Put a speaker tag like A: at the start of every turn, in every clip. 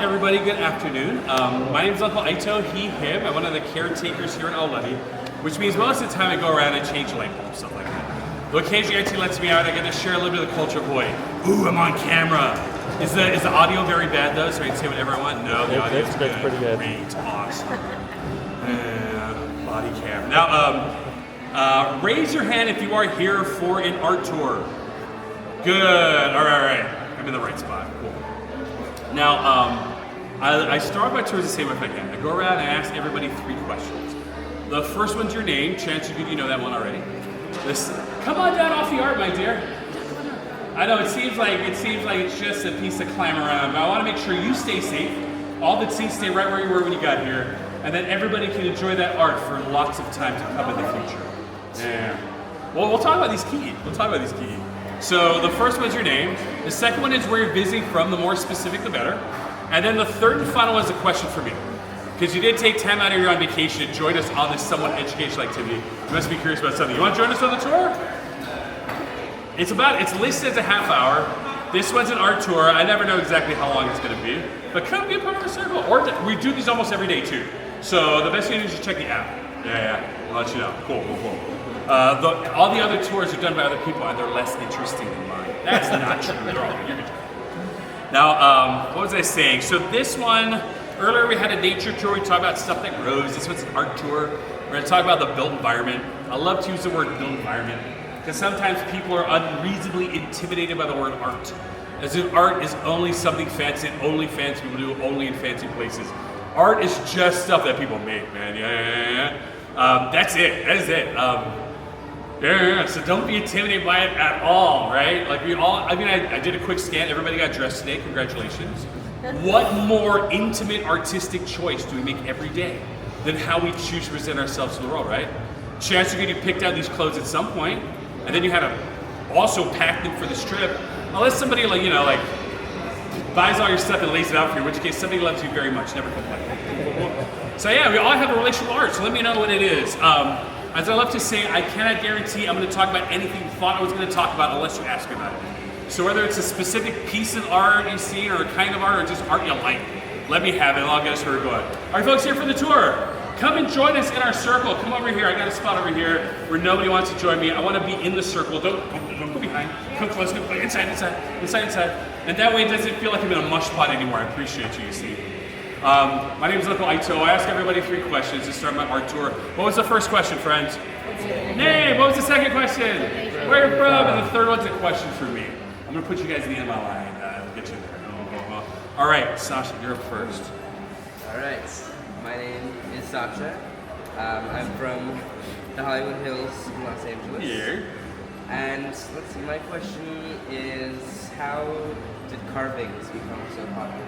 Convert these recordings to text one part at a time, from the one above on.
A: everybody. Good afternoon. My name is Uncle Aito, he, him. I'm one of the caretakers here in Aulani, which means most of the time I go around and change light bulbs, stuff like that. Though occasionally IT lets me out, I get to share a little bit of the culture of Hawaii. Ooh, I'm on camera. Is the audio very bad though, so I can say whatever I want? No, the audio is good.
B: It's pretty good.
A: Great, awesome. Body cam. Now, raise your hand if you are here for an art tour. Good, all right. I'm in the right spot, cool. Now, I start my tours the same way if I can. I go around and ask everybody 3 questions. The first one's your name. Chances are good you know that one already. Come on down off the art, my dear. I know it seems like it's just a piece to climb around, but I want to make sure you stay safe. All the seats stay right where you were when you got here, and then everybody can enjoy that art for lots of time to come in the future. Yeah. Well, we'll talk about these key. So the first one's your name. The second one is where you're visiting from. The more specific, the better. And then the third and final one is a question for me. Because you did take time out of your on vacation to join us on this somewhat educational activity. You must be curious about something. You want to join us on the tour? It's listed as a half hour. This one's an art tour. I never know exactly how long it's going to be. But come be a part of our circle. Or we do these almost every day too. So the best thing to do is just check the app. Yeah. I'll let you know. Cool. All the other tours are done by other people and they're less interesting than mine. That's not true. They're all good. Now, what was I saying? So this one, earlier we had a nature tour. We talked about stuff that grows. This one's an art tour. We're going to talk about the built environment. I love to use the word built environment because sometimes people are unreasonably intimidated by the word art. As if art is only something fancy and only fancy people do, only in fancy places. Art is just stuff that people make, man. Yeah. That's it. That is it. So don't be intimidated by it at all, right? Like I did a quick scan. Everybody got dressed today. Congratulations. What more intimate artistic choice do we make every day than how we choose to present ourselves to the world, right? Chances are good you picked out these clothes at some point, and then you had to also pack them for this trip. Unless somebody buys all your stuff and lays it out for you, in which case somebody loves you very much, never complain. So yeah, we all have a relation with art, so let me know what it is. As I love to say, I cannot guarantee I'm going to talk about anything you thought I was going to talk about unless you ask me about it. So whether it's a specific piece of art you've seen or a kind of art or just art you like, let me have it and I'll get us where we're going. All right, folks, here for the tour. Come and join us in our circle. Come over here. I got a spot over here where nobody wants to join me. I want to be in the circle. Don't go behind. Come close. Come inside. And that way it doesn't feel like I'm in a mush pot anymore. I appreciate you see. My name is Uncle Aito. I ask everybody 3 questions to start my art tour. What was the first question, friends? Name. What was the second question? Where you're from? And the third one's a question for me. I'm going to put you guys in the end of my line. I'll get you there. All right, Sasha, you're up first.
C: All right. My name is Sasha. I'm from the Hollywood Hills in Los Angeles.
A: Here.
C: And let's see, my question is, how did carvings become so popular?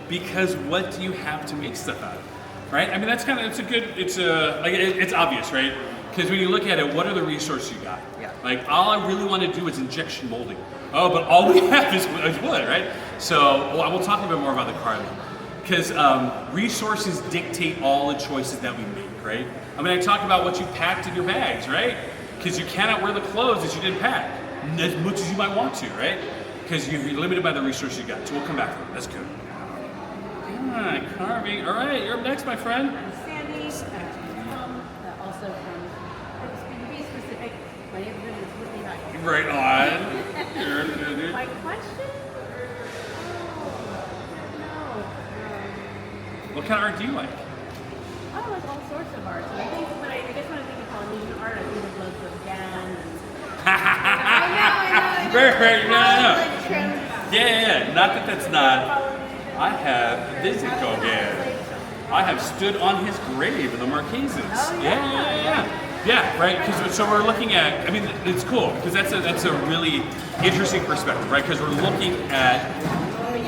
A: Because what do you have to make stuff out of, right? I mean, that's kind of, it's obvious, right? Because when you look at it, what are the resources you got?
C: Yeah.
A: Like, all I really want to do is injection molding. Oh, but all we have is wood, right? So, we'll talk a bit more about the carving. Because resources dictate all the choices that we make, right? I mean, I talk about what you packed in your bags, right? Because you cannot wear the clothes that you didn't pack, as much as you might want to, right? Because you're limited by the resources you got. So we'll come back to it. That's good. Carving. All right, you're up next, my friend.
D: I'm Sandy. Also from, to be specific, my neighborhood is really nice.
A: Right on.
D: My question?
A: What kind of art do you like?
D: I like all sorts of art. So I guess when I think of Polynesian art, I think of loads of gowns. I know.
A: Yeah. Not that that's not. I have visited Gauguin. I have stood on his grave in the Marquesas.
D: Oh,
A: Yeah, right? So we're looking at, I mean, it's cool, because that's a really interesting perspective, right? Because we're looking at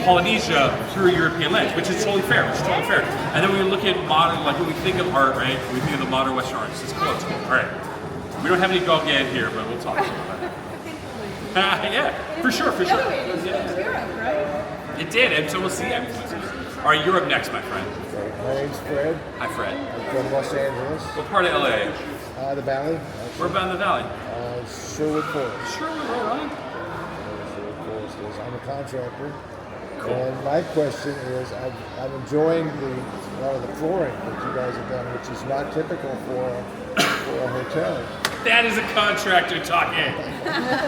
A: Polynesia through a European lens, which is totally fair, And then we look at modern, like when we think of art, right? We think of the modern Western artists. It's cool. All right. We don't have any Gauguin here, but we'll talk about it. Yeah, for sure.
D: Europe, right?
A: It did, and so we'll see. All right, you're up next, my friend.
B: My name's Fred.
A: Hi, Fred.
B: I'm from Los Angeles.
A: What part of LA?
B: The Valley.
A: We're about in the valley.
B: Sherwood Forest.
A: Sherwood, right on.
B: Sherwood Forest is. I'm a contractor.
A: Cool.
B: And my question is, I'm enjoying a lot of the flooring that you guys have done, which is not typical for a hotel.
A: That is a contractor talking.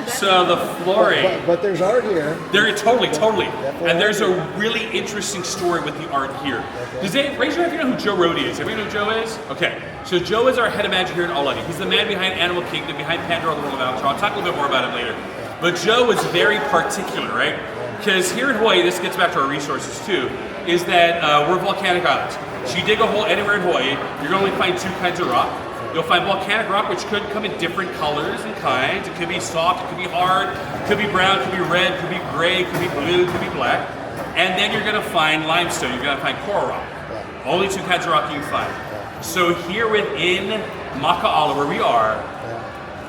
A: So the flooring.
B: But there's art here.
A: There, totally.
B: Definitely
A: And there's a
B: art here.
A: really interesting story with the art here.
B: Okay.
A: Does they raise your hand if you know who Joe Rohde is? Everybody know who Joe is? Okay. So Joe is our head of magic here at Aulani. He's the man behind Animal Kingdom, behind Pandora the World of Avatar. I'll talk a little bit more about it later. But Joe was very particular, right? Because here in Hawaii, this gets back to our resources too, is that we're volcanic islands. So you dig a hole anywhere in Hawaii, you're going to only find two kinds of rock. You'll find volcanic rock, which could come in different colors and kinds. It could be soft, it could be hard, it could be brown, it could be red, it could be gray, it could be blue, it could be black. And then you're going to find limestone, you're going to find coral rock. Only two kinds of rock you can find. So here within Maka'ala, where we are,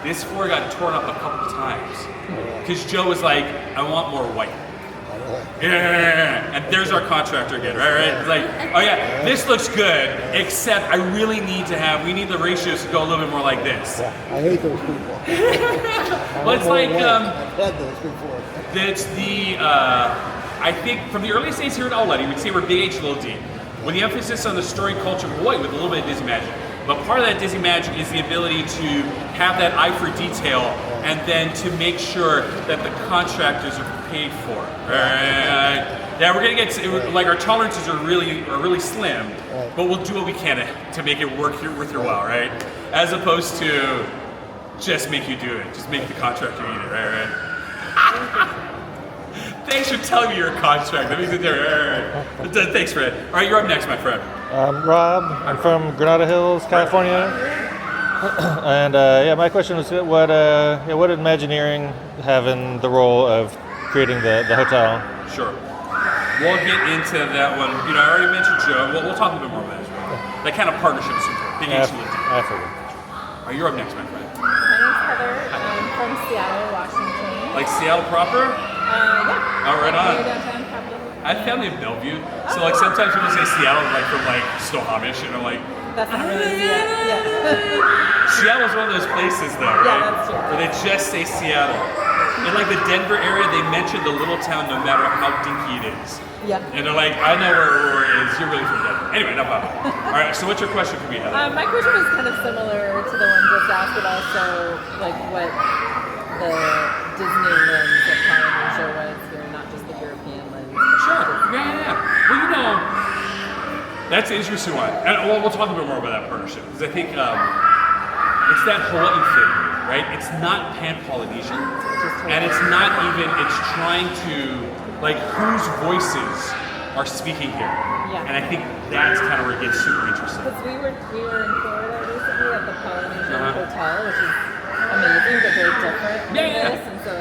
A: this floor got torn up a couple times. Because Joe was like, I want more white. Yeah, and there's our contractor again, right? It's like, oh yeah, this looks good, except I really need to have, we need the ratios to go a little bit more like this.
B: Yeah, I hate those people.
A: Well, it's like,
B: I've had those before.
A: that's the, I think from the earliest days here at Aulani, we'd say we're big H, little D. With the emphasis on the story culture of Hawaii with a little bit of Disney magic. But part of that Disney magic is the ability to have that eye for detail and then to make sure that the contractors are paid for. Right? Yeah, we're gonna get like our tolerances are really slim, but we'll do what we can to make it worth your while, right? As opposed to just make you do it, just make the contractor eat it, right? Thanks for telling me you're a contractor. That means that right. Thanks, Fred. All right, you're up next, my friend.
E: I'm Rob. I'm from Granada Hills, California. And my question was, what did Imagineering have in the role of creating the hotel?
A: Sure. We'll get into that one. You know, I already mentioned Joe. We'll talk a bit more about it as well. That kind of partnership is important. Big H.
E: I figured.
A: All right, you're up next, my friend.
F: My name's Heather. I'm from Seattle, Washington.
A: Like Seattle proper?
F: Yeah.
A: Oh, right on.
F: Near downtown Capitol.
A: I have family in Bellevue, so like sometimes people say Seattle like from like Snohomish, and I'm like,
F: That's not really Seattle. Yeah.
A: Seattle's one of those places though, right?
F: Yeah, that's true.
A: Where they just say Seattle. In like the Denver area, they mention the little town no matter how dinky it is.
F: Yeah.
A: And they're like, I know where Aurora is, you're really from Denver. Anyway, no problem. All right, so what's your question for me, Heather?
F: My question was kind of similar to the one just asked, but also like what the Disney lens of Polynesia was here, not just the European lens.
A: Sure. Yeah. Well, you know, that's an interesting one. And we'll talk a bit more about that partnership because I think it's that Hawaii thing, right? It's not Pan-Polynesian, and it's not even. It's trying to like whose voices are speaking here.
F: Yeah.
A: And I think that's kind of where it gets super interesting.
F: Because we were in Florida recently at the Polynesian
A: Uh-huh.
F: Hotel, which is amazing but very different than
A: Yeah.
F: this, and so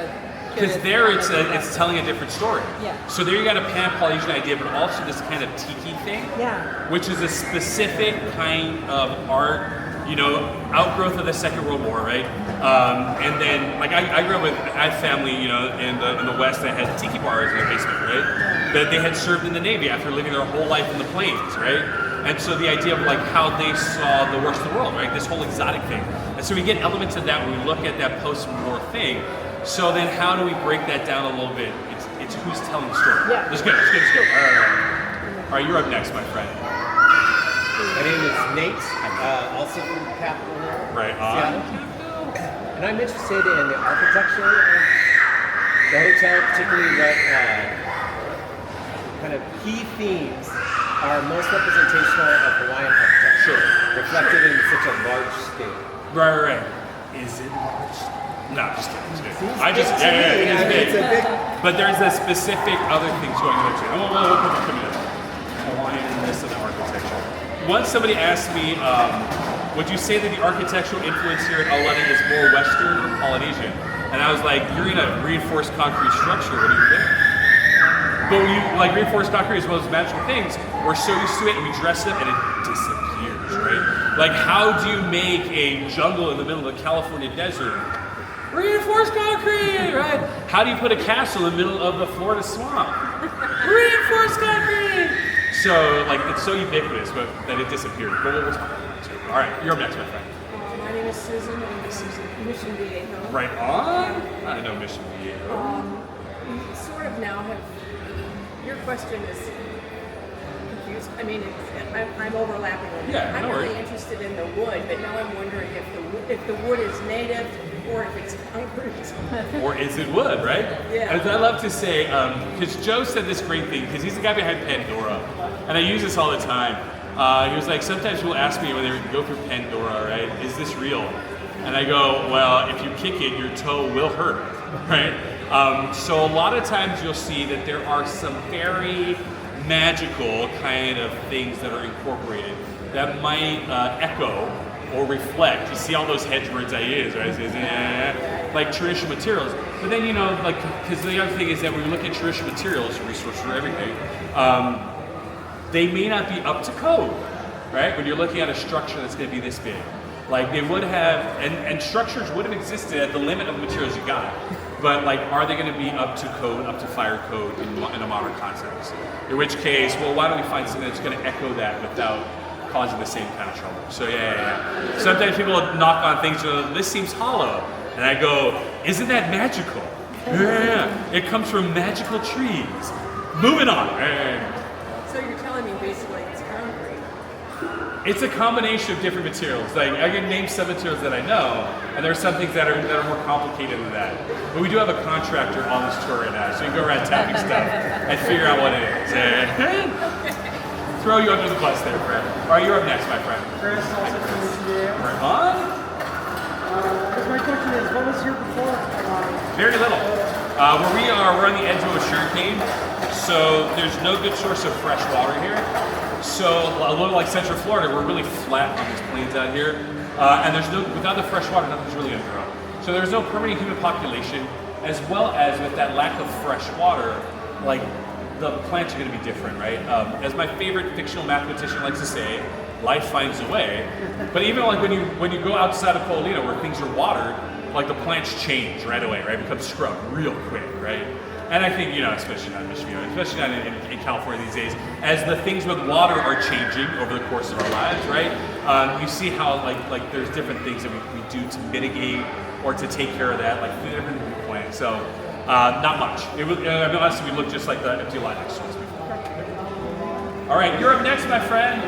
A: Because there it's telling a different story.
F: Yeah.
A: So there you got a Pan-Polynesian idea, but also this kind of tiki thing.
F: Yeah.
A: Which is a specific kind of art, you know, outgrowth of the Second World War, right? And then, like, I grew up with, I had family, you know, in the West that had tiki bars in their basement, right? That they had served in the Navy after living their whole life in the plains, right? And so the idea of like how they saw the worst of the world, right? This whole exotic thing. And so we get elements of that when we look at that post-war thing. So then how do we break that down a little bit? It's who's telling the story.
F: Yeah.
A: That's good. All right, you're up next, my friend.
G: My name is Nate, also from Capitol Hill,
A: Right on.
G: Seattle. And I'm interested in the architecture of the hotel, particularly what kind of key themes are most representational of Hawaiian architecture,
A: Sure.
G: reflected in such a large scale.
A: Right. Is it large? No, just kidding. I just,
G: big to me.
A: it is
G: I mean,
A: big.
G: it's a big.
A: But there's a specific other things going on too. We'll put that coming up. Hawaiian-ness of the architecture. Once somebody asked me, would you say that the architectural influence here at Aulani is more Western or Polynesian? And I was like, you're in a reinforced concrete structure. What do you think? But when you like reinforced concrete is one of those magical things. We're so used to it, and we dress it up, and it disappears, right? Like, how do you make a jungle in the middle of the California desert? Reinforced concrete, right? How do you put a castle in the middle of the Florida swamp? Reinforced concrete. So, like, it's so ubiquitous, but that it disappeared. But we'll talk about that too. All right, you're up next, my friend.
H: My name is Susan, and this is Mission Viejo.
A: Right on. I know Mission Viejo.
H: We sort of now have Your question is confused. I mean, I'm overlapping with you.
A: Yeah,
H: I'm
A: no
H: really
A: worries.
H: interested in the wood, but now I'm wondering if the wood is native or if it's concrete.
A: Or is it wood, right?
H: Yeah.
A: As I love to say, because Joe said this great thing, because he's the guy behind Pandora, and I use this all the time. He was like, sometimes people ask me when they go through Pandora, right, is this real? And I go, well, if you kick it, your toe will hurt, right? So a lot of times you'll see that there are some very magical kind of things that are incorporated that might echo or reflect. You see all those hedge words I use, right? Like traditional materials. But then, you know, like, because the other thing is that when we look at traditional materials, resources for everything, they may not be up to code, right? When you're looking at a structure that's going to be this big. Like they would have, and structures would have existed at the limit of the materials you got. But like, are they going to be up to code, up to fire code in a modern context? In which case, well, why don't we find something that's going to echo that without causing the same kind of trouble? So yeah. Sometimes people knock on things, this seems hollow. And I go, isn't that magical? Yeah, it comes from magical trees. Moving on.
H: So you're telling me basically it's concrete.
A: It's a combination of different materials. Like I can name some materials that I know, and there are some things that are more complicated than that. But we do have a contractor on this tour right now, so you can go around tapping stuff and figure out what it is. Throw you under the bus there, friend. All right, you're up next, my friend.
I: Chris, also from Michigan.
A: Right on.
I: My question is, what was here before?
A: Very little. Where we are, we're on the edge of a sugar cane, so there's no good source of fresh water here. So a little like Central Florida, we're really flat on these plains out here, and there's without the fresh water, nothing's really gonna grow. So there's no permanent human population, as well as with that lack of fresh water, like the plants are gonna be different, right? As my favorite fictional mathematician likes to say, life finds a way. But even like when you go outside of Paulina where things are watered, like the plants change right away, right? Become scrub real quick, right? And I think, you know, especially not in Michigan, especially not in California these days, as the things with water are changing over the course of our lives, right? You see how like there's different things that we do to mitigate or to take care of that, like different plants. So not much. I mean, honestly, we look just like the empty line next to us before. All right, you're up next, my friend.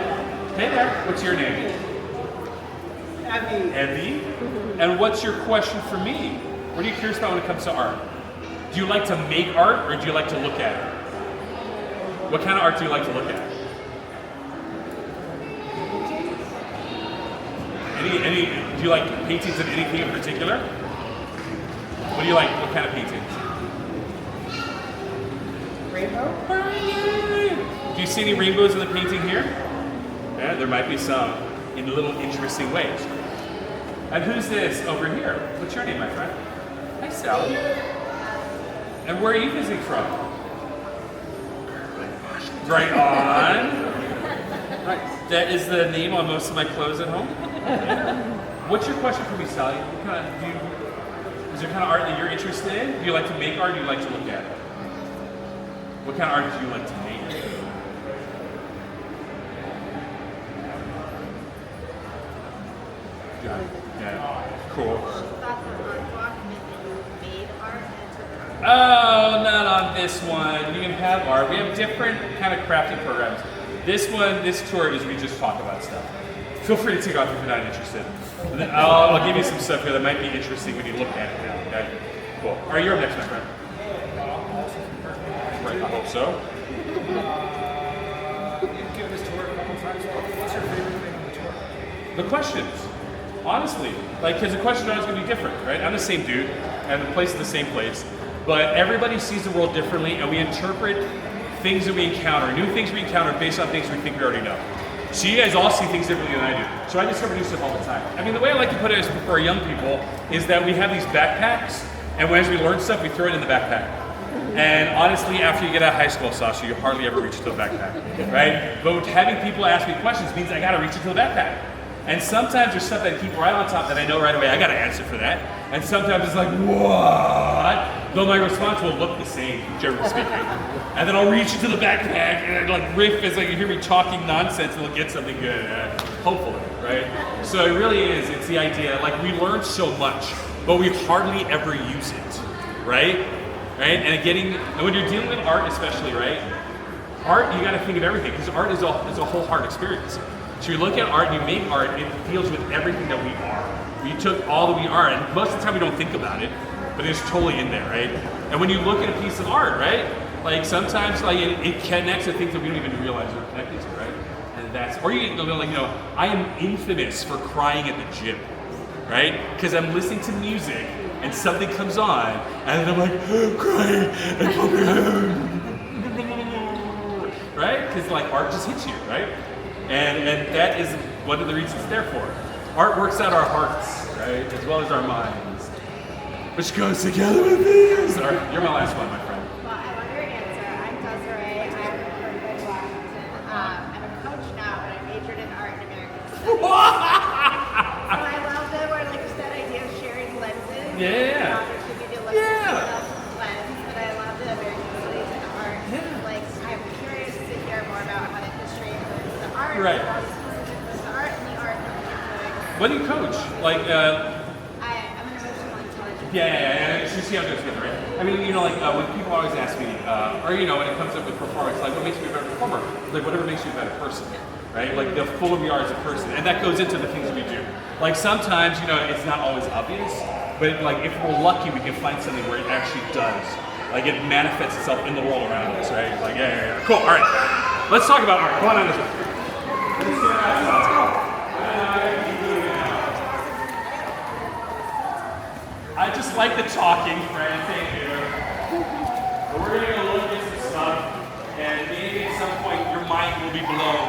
A: Hey there, what's your name?
I: Abby.
A: Evie. And what's your question for me? What are you curious about when it comes to art? Do you like to make art or do you like to look at it? What kind of art do you like to look at? Do you like paintings of anything in particular? What do you like? What kind of paintings?
I: Rainbow?
A: Do you see any rainbows in the painting here? Yeah, there might be some in little interesting ways. And who's this over here? What's your name, my friend? Hi, Sally. And where are you visiting from? Right on. That is the name on most of my clothes at home. What's your question for me, Sally? Is there kind of art that you're interested in? Do you like to make art or do you like to look at it? What kind of art do you like to make? Yeah. Cool. Oh, not on this one. You can have art. We have different kind of crafting programs. This one, this tour is we just talk about stuff. Feel free to take off if you're not interested. And then I'll give you some stuff here that might be interesting when you look at it now. Okay. Cool. All right, you're up next, my friend. Right. I hope so.
I: You've given this tour a couple times. What's your favorite thing on the tour?
A: The questions. Honestly, like, because the questions are always going to be different, right? I'm the same dude, and the place is the same place, but everybody sees the world differently, and we interpret things that we encounter, new things we encounter based on things we think we already know. So you guys all see things differently than I do. So I discover new stuff all the time. I mean, the way I like to put it is for our young people is that we have these backpacks, and as we learn stuff, we throw it in the backpack. And honestly, after you get out of high school, Sasha, you hardly ever reach into the backpack, right? But having people ask me questions means I gotta reach into the backpack. And sometimes there's stuff that I keep right on top that I know right away, I got to answer for that. And sometimes it's like, what? Though my response will look the same, generally speaking. And then I'll reach into the backpack and like riff as like you hear me talking nonsense and we'll get something good, hopefully, right? So it really is, it's the idea, like we learn so much, but we hardly ever use it, right? And when you're dealing with art especially, right? art, you got to think of everything, because art is a whole heart experience. So you look at art, you make art, it deals with everything that we are. We took all that we are, and most of the time we don't think about it, but it's totally in there, right? And when you look at a piece of art, right, like sometimes like it connects to things that we don't even realize we're connected to, right? And that's, or you know, like, you know, I am infamous for crying at the gym, right? Because I'm listening to music and something comes on, and then I'm like, crying, and right? Because like art just hits you, right? And that is one of the reasons it's there for. Art works out our hearts, right, as well as our minds, which goes together with these. All right, you're my last one, my friend.
J: Well, I love your answer. I'm Desiree. I'm from Good Washington. I'm a coach now, but I majored in art and American studies. So I love the word, like you said, idea of sharing lenses.
A: Yeah.
J: There should be the lens, but I love the American studies and art.
A: Yeah.
J: Like, I'm curious to hear more about how the history influences the art.
A: Right.
J: How the art and the art influence.
A: What do you coach? Like,
J: I'm an emotional intelligence.
A: yeah. So you see how it goes together, right? I mean, you know, like when people always ask me, or you know, when it comes up with performance, like what makes me a better performer? Like whatever makes you a better person, right? Like the full of you are as a person, and that goes into the things we do. Like sometimes, you know, it's not always obvious, but like if we're lucky, we can find something where it actually does. Like it manifests itself in the world around us, right? Like yeah. Cool. All right, let's talk about art. Come on this way. I just like the talking, friend. Thank you. But we're going to go look at some stuff, and maybe at some point your mind will be blown.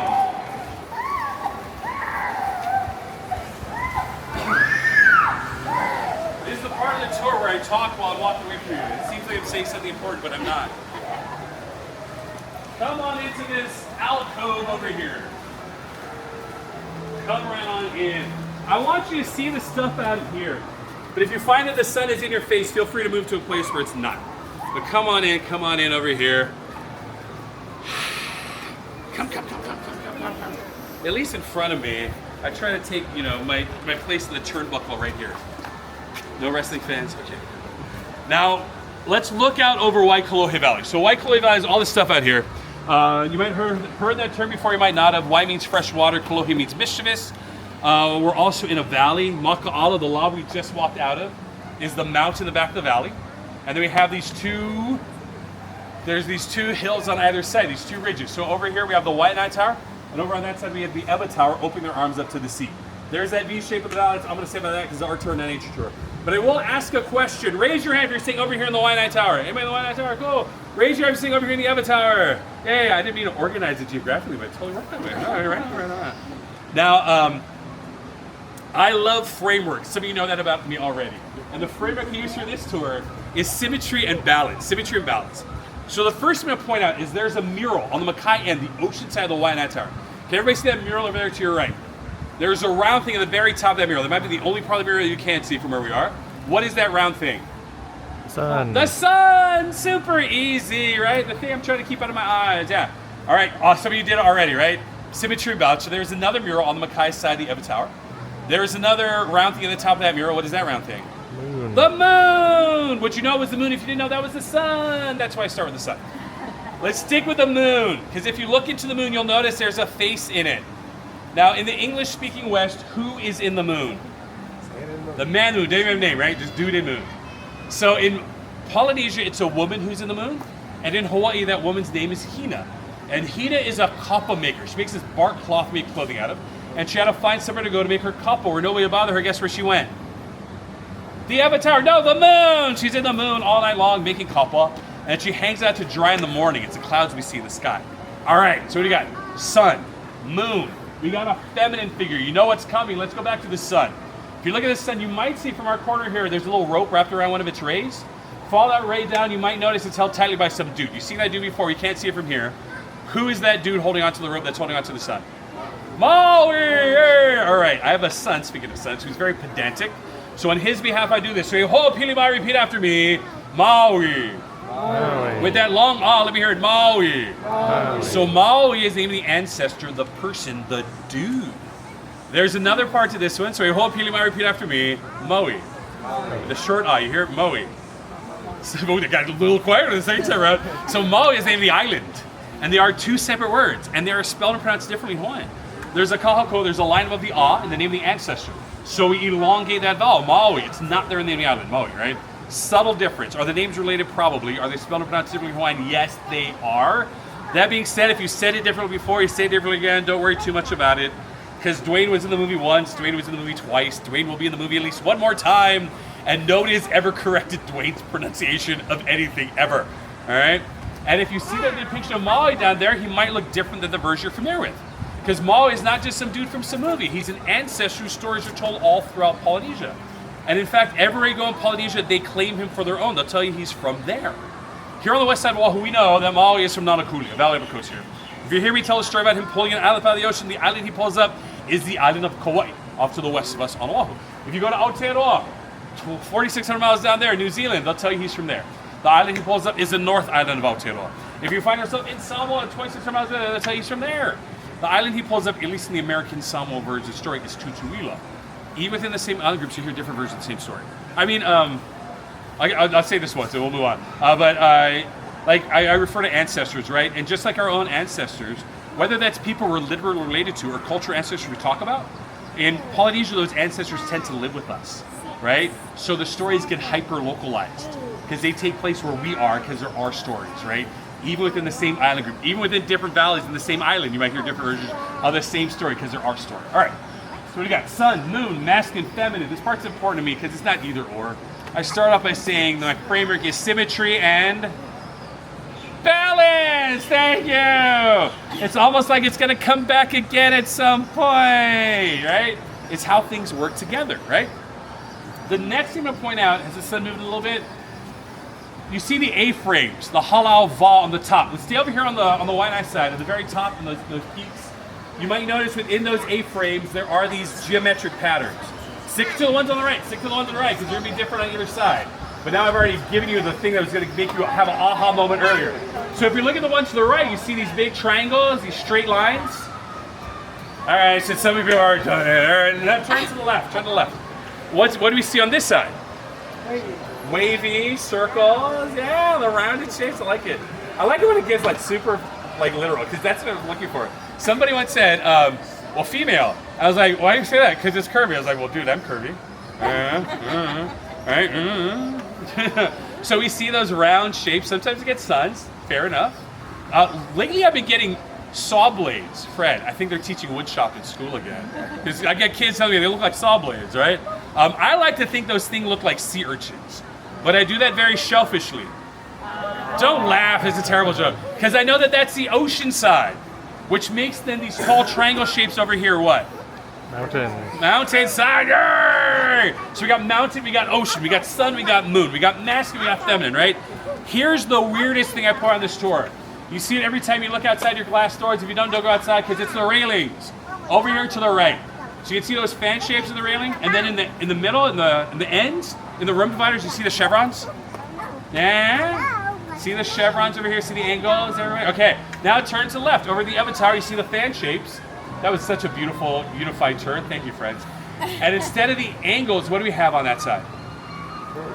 A: This is the part of the tour where I talk while I'm walking away from you. It seems like I'm saying something important, but I'm not. Come on into this alcove over here. Come right on in. I want you to see the stuff out here. But if you find that the sun is in your face, feel free to move to a place where it's not. But come on in over here. Come. At least in front of me, I try to take, you know, my place in the turnbuckle right here. No wrestling fans? Okay. Now, let's look out over Waikolohe Valley. So Waikolohe Valley is all this stuff out here. You might have heard that term before, you might not have. Wai means fresh water, Kolohe means mischievous. We're also in a valley. Maka'ala, the lava we just walked out of, is the mountain in the back of the valley. And then we have there's these two hills on either side, these two ridges. So over here we have the Waianae Tower, and over on that side we have the Eba Tower opening their arms up to the sea. There's that V shape of the valley. I'm going to say about that because it's our tour, not nature tour. But I will ask a question. Raise your hand if you're sitting over here in the Waianae Tower. Anybody in the Waianae Tower? Cool. Raise your hand if you're sitting over here in the Eba Tower. Yeah, I didn't mean to organize it geographically, but it totally worked that way. All right, right on. Now, I love frameworks. Some of you know that about me already. And the framework we use for this tour is symmetry and balance. Symmetry and balance. So the first thing I'm going to point out is there's a mural on the Makai end, the ocean side of the Waianae Tower. Can everybody see that mural over there to your right? There's a round thing at the very top of that mural. That might be the only part of the mural you can't see from where we are. What is that round thing?
E: Sun.
A: The sun! Super easy, right? The thing I'm trying to keep out of my eyes, yeah. All right, some of you did it already, right? Symmetry and balance. So there's another mural on the Makai side of the Eba Tower. There's another round thing at the top of that mural. What is that round thing?
E: Moon.
A: The moon! What you know was the moon if you didn't know that was the sun. That's why I start with the sun. Let's stick with the moon, because if you look into the moon, you'll notice there's a face in it. Now, in the English-speaking West, who is in the moon? The man moon. Don't even have a name, right? Just dude in moon. So in Polynesia, it's a woman who's in the moon. And in Hawaii, that woman's name is Hina. And Hina is a kapa maker. She makes this bark cloth to make clothing out of. And she had to find somewhere to go to make her kapa where nobody would bother her. Guess where she went? The Avatar. No, the moon. She's in the moon all night long making kapa. And she hangs out to dry in the morning. It's the clouds we see in the sky. All right, so what do you got? Sun, moon. We got a feminine figure. You know what's coming. Let's go back to the sun. If you look at the sun, you might see from our corner here, there's a little rope wrapped around one of its rays. Follow that ray down, you might notice it's held tightly by some dude. You've seen that dude before. You can't see it from here. Who is that dude holding onto the rope that's holding onto the sun? Maui! All right, I have a son, speaking of sons, who's very pedantic. So on his behalf, I do this. So you ho, pili mai, repeat after me. Maui.
E: Maui.
A: With that long let me hear it. Maui.
E: Maui.
A: So Maui is the name of the ancestor, the person, the dude. There's another part to this one. So you ho, pili mai, repeat after me. Maui. The short I, you hear it? Maui. So it got a little quieter the second time around. So Maui is the name of the island. And they are two separate words, and they are spelled and pronounced differently in Hawaiian. There's a kahako, there's a line above the a in the name of the ancestor. So we elongate that vowel, Maui. It's not there in the name of the island, Maui, right? Subtle difference. Are the names related? Probably. Are they spelled and pronounced differently in Hawaiian? Yes, they are. That being said, if you said it differently before, you say it differently again, don't worry too much about it. Because Dwayne was in the movie once, Dwayne was in the movie twice, Dwayne will be in the movie at least one more time, and nobody has ever corrected Dwayne's pronunciation of anything ever. All right? And if you see that depiction of Maui down there, he might look different than the version you're familiar with. Because Maui is not just some dude from some movie. He's an ancestor whose stories are told all throughout Polynesia. And in fact, everywhere you go in Polynesia, they claim him for their own. They'll tell you he's from there. Here on the west side of Oahu, we know that Maui is from Nanakuli, a valley of the coast here. If you hear me tell a story about him pulling an island out of the ocean, the island he pulls up is the island of Kauai, off to the west of us on Oahu. If you go to Aotearoa, 4,600 miles down there, New Zealand, they'll tell you he's from there. The island he pulls up is the North Island of Aotearoa. If you find yourself in Samoa, 2,600 miles away, they'll tell you he's from there. The island he pulls up, at least in the American Samoa version of the story, is Tutuila. Even within the same island groups, you hear different versions of the same story. I mean, I'll say this once, and we'll move on. I refer to ancestors, right? And just like our own ancestors, whether that's people we're literally related to or cultural ancestors we talk about, in Polynesia, those ancestors tend to live with us, right? So the stories get hyper-localized because they take place where we are because they're our stories, right? Even within the same island group, even within different valleys in the same island, you might hear different versions of the same story because they're our story. All right, so what do we got? Sun, moon, masculine, feminine. This part's important to me because it's not either or. I start off by saying that my framework is symmetry and balance. Thank you. It's almost like it's going to come back again at some point, right? It's how things work together, right? The next thing I'm going to point out, as the sun moved a little bit, you see the A-frames, the halau va on the top. Let's stay over here on the Waianae side, at the very top, in those peaks. You might notice within those A-frames, there are these geometric patterns. Stick to the ones on the right, stick to the ones on the right, because they're going to be different on either side. But now I've already given you the thing that was going to make you have an aha moment earlier. So if you look at the ones to the right, you see these big triangles, these straight lines. All right, so some of you have already done it. All right, now turn to the left, turn to the left. What do we see on this side? Wavy circles, yeah, the rounded shapes. I like it. I like it when it gets like super like literal, because that's what I'm looking for. Somebody once said, well, female. I was like, why do you say that? Because it's curvy. I was like, well, dude, I'm curvy. Right? So we see those round shapes. Sometimes we get suns. Fair enough. Lately, I've been getting saw blades. Fred, I think they're teaching wood shop in school again. Because I get kids telling me they look like saw blades, right? I like to think those things look like sea urchins. But I do that very shellfishly. Don't laugh, it's a terrible joke. Because I know that that's the ocean side, which makes then these tall triangle shapes over here what?
E: Mountain.
A: Mountain side, yay! So we got mountain, we got ocean, we got sun, we got moon, we got masculine, we got feminine, right? Here's the weirdest thing I put on this tour. You see it every time you look outside your glass doors. If you don't go outside, because it's the railings. Over here to the right. So you can see those fan shapes of the railing, and then in the middle, in the ends, in the room dividers, you see the chevrons? Yeah? See the chevrons over here? See the angles? Everybody? Okay, now turn to the left. Over the oven tower, you see the fan shapes. That was such a beautiful, unified turn. Thank you, friends. And instead of the angles, what do we have on that side?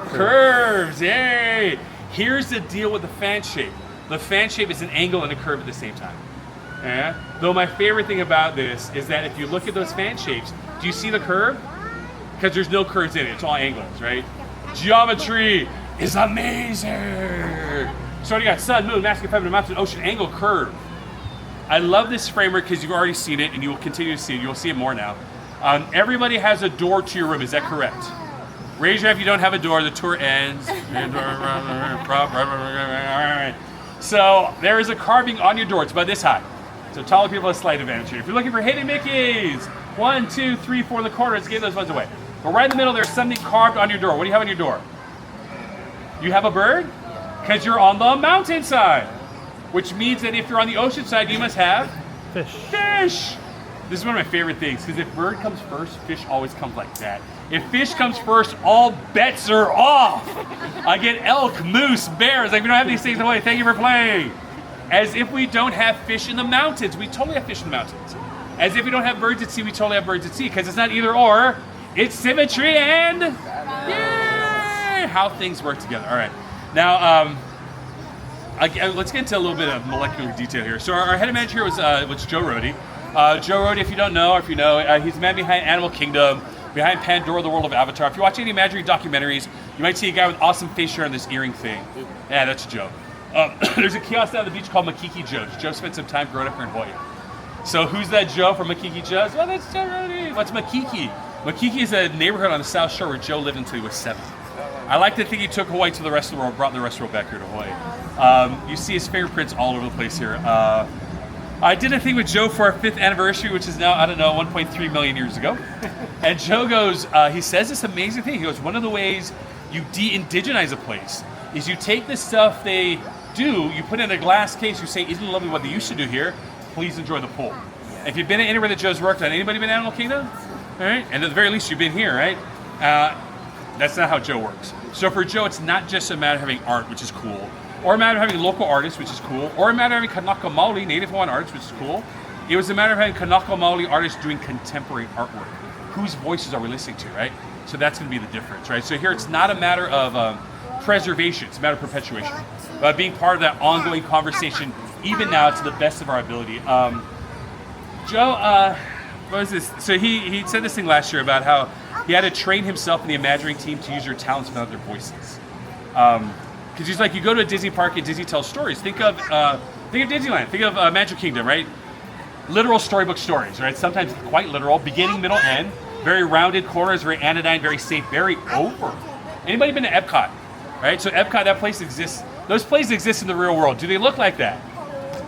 A: Curves, yay! Here's the deal with the fan shape. The fan shape is an angle and a curve at the same time. Yeah? Though my favorite thing about this is that if you look at those fan shapes, do you see the curve? Because there's no curves in it, it's all angles, right? Geometry is amazing! So you got sun, moon, masculine, feminine, mountain, ocean, angle, curve. I love this framework because you've already seen it and you will continue to see it. You'll see it more now. Everybody has a door to your room, is that correct? Raise your hand if you don't have a door, the tour ends. So there is a carving on your door, it's about this high. So taller people have a slight advantage here. If you're looking for hidden Mickeys, 1, 2, 3, 4 in the corner, let's give those ones away. But right in the middle, there's something carved on your door. What do you have on your door? You have a bird? Because you're on the mountain side. Which means that if you're on the ocean side, you must have
E: Fish.
A: Fish! This is one of my favorite things, because if bird comes first, fish always comes like that. If fish comes first, all bets are off. I get elk, moose, bears. Like, we don't have these things away. Thank you for playing. As if we don't have fish in the mountains. We totally have fish in the mountains. As if we don't have birds at sea, we totally have birds at sea, because it's not either or. It's symmetry and yay! How things work together. All right. Now, let's get into a little bit of molecular detail here. So our head of manager was Joe Rohde. Joe Rohde, if you don't know, or if you know, he's the man behind Animal Kingdom, behind Pandora, the World of Avatar. If you watch any Imagineering documentaries, you might see a guy with awesome face hair and this earring thing. Yeah, that's Joe. There's a kiosk down the beach called Makiki Joe's. Joe spent some time growing up here in Hawaii. So who's that Joe from Makiki Joe's? Well, that's Joe Rohde. What's Makiki? Makiki is a neighborhood on the South Shore where Joe lived until he was 7. I like to think he took Hawaii to the rest of the world, brought the rest of the world back here to Hawaii. You see his fingerprints all over the place here. I did a thing with Joe for our 5th anniversary, which is now, I don't know, 1.3 million years ago. And Joe goes, he says this amazing thing. He goes, one of the ways you de-indigenize a place is you take the stuff they do, you put it in a glass case, you say, isn't it lovely what they used to do here? Please enjoy the pool. If you've been anywhere that Joe's worked on, anybody been in Animal Kingdom? All right, and at the very least, you've been here, right? That's not how Joe works. So for Joe, it's not just a matter of having art, which is cool, or a matter of having local artists, which is cool, or a matter of having Kanaka Maoli, Native Hawaiian artists, which is cool. It was a matter of having Kanaka Maoli artists doing contemporary artwork. Whose voices are we listening to, right? So that's going to be the difference, right? So here, it's not a matter of preservation, it's a matter of perpetuation. Being part of that ongoing conversation, even now, to the best of our ability. Joe, what was this? So he said this thing last year about how he had to train himself and the Imagineering team to use their talents without their voices. Because he's like, you go to a Disney park and Disney tells stories. Think of Disneyland. Think of Magic Kingdom, right? Literal storybook stories, right? Sometimes quite literal, beginning, middle, end. Very rounded corners, very anodyne, very safe, very over. Anybody been to Epcot, right? So Epcot, that place exists. Those places exist in the real world. Do they look like that?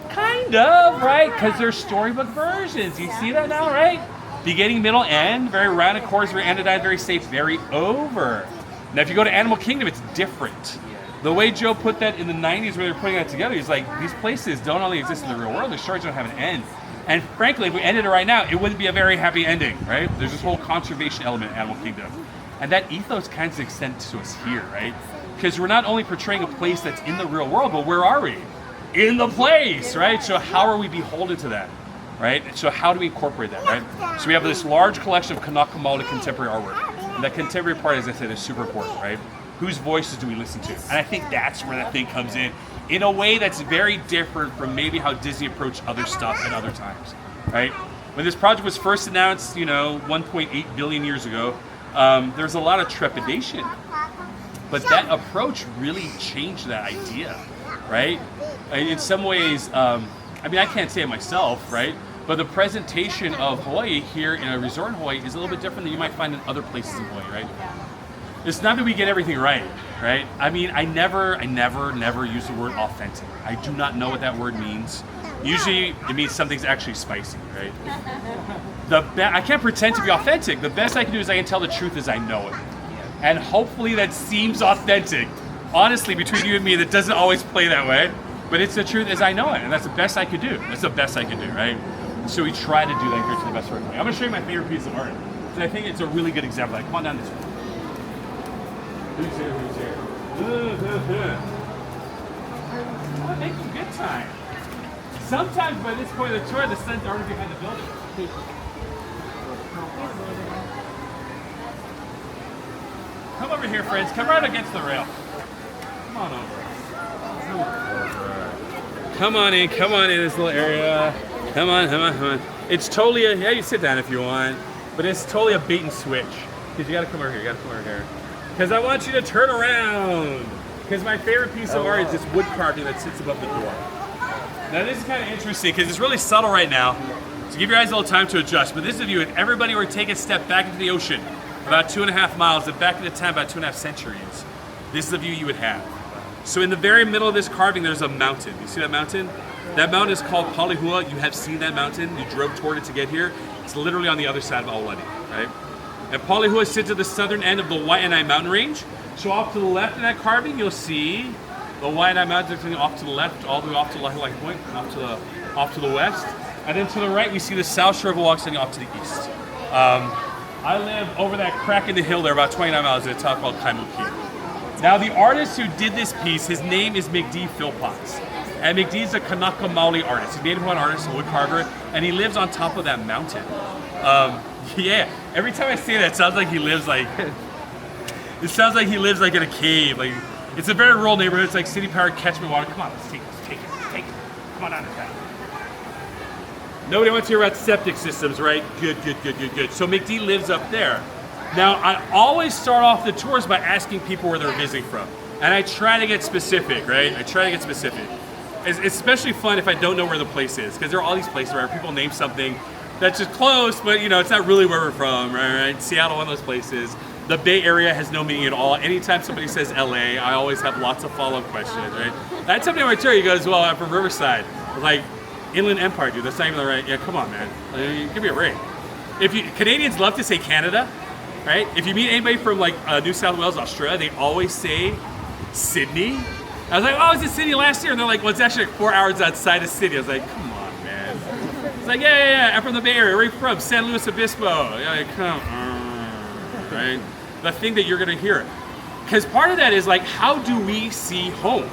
A: Kind of, right? Because they're storybook versions. You see that now, right? Beginning, middle, end. Very rounded corners, very anodyne, very safe, very over. Now, if you go to Animal Kingdom, it's different. The way Joe put that in the 90s where they were putting that together, he's like, these places don't only exist in the real world, their stories don't have an end. And frankly, if we ended it right now, it wouldn't be a very happy ending, right? There's this whole conservation element in Animal Kingdom. And that ethos kind of extends to us here, right? Because we're not only portraying a place that's in the real world, but where are we? In the place, right? So how are we beholden to that, right? So how do we incorporate that, right? So we have this large collection of Kanaka Maoli contemporary artwork. And that contemporary part, as I said, is super important, right? Whose voices do we listen to? And I think that's where that thing comes in a way that's very different from maybe how Disney approached other stuff at other times, right? When this project was first announced, 1.8 billion years ago, there's a lot of trepidation. But that approach really changed that idea, right? In some ways, I can't say it myself, right? But the presentation of Hawaii here in a resort in Hawaii is a little bit different than you might find in other places in Hawaii, right? It's not that we get everything right? I never use the word authentic. I do not know what that word means. Usually, it means something's actually spicy, right? I can't pretend to be authentic. The best I can do is I can tell the truth as I know it. And hopefully that seems authentic. Honestly, between you and me, that doesn't always play that way. But it's the truth as I know it, and that's the best I could do. That's the best I could do, right? So we try to do that here to the best of our ability. I'm gonna show you my favorite piece of art. And I think it's a really good example. Come on down this way. Who's here? Oh, making good time. Sometimes by this point of the tour, the sun's already behind the building. Come over here, friends. Come right against the rail. Come on over. Come on in this little area. Come on. It's totally you sit down if you want, but it's totally a bait and switch. Because you gotta come over here, Because I want you to turn around. Because my favorite piece of art is this wood carving that sits above the door. Now this is kind of interesting because it's really subtle right now. So give your eyes a little time to adjust. But this is a view, if everybody were to take a step back into the ocean, about 2.5 miles, and back into time, about 2.5 centuries, this is the view you would have. So in the very middle of this carving, there's a mountain. You see that mountain? That mountain is called Palihua. You have seen that mountain. You drove toward it to get here. It's literally on the other side of Aulani, right? And Palihua sits at the southern end of the Waianae mountain range. So off to the left in that carving, you'll see the Waianae mountain off to the left, all the way off to Lahawaii Point, off to the west. And then to the right, we see the South Shore of Oahu extending off to the east. I live over that crack in the hill there, about 29 miles at a town called Kaimuki. Now the artist who did this piece, his name is McD Philpotts. And McD is a Kanaka Maoli artist, a Native Hawaiian artist, a wood carver, and he lives on top of that mountain. Yeah, every time I say that, it sounds like he lives like in a cave. Like It's a very rural neighborhood. It's like city powered catchment water. Come on, let's take it. Come on down this path. Nobody wants to hear about septic systems, right? Good. So McD lives up there. Now, I always start off the tours by asking people where they're visiting from. And I try to get specific, right? It's especially fun if I don't know where the place is, because there are all these places where people name something that's just close, but it's not really where we're from, right? Seattle, one of those places. The Bay Area has no meaning at all. Anytime somebody says LA, I always have lots of follow-up questions, right? I had somebody on my tour, he goes, well, I'm from Riverside. I was like, Inland Empire, dude, that's not even the right, yeah, come on, man. Give me a break. Canadians love to say Canada, right? If you meet anybody from like New South Wales, Australia, they always say Sydney. I was like, oh, I was in Sydney last year. And they're like, well, it's actually like 4 hours outside of Sydney. I was like, come on, man. It's like, yeah, I'm from the Bay Area. Where are you from? San Luis Obispo. Like, come on, right? The thing that you're going to hear. Because part of that is like, how do we see home?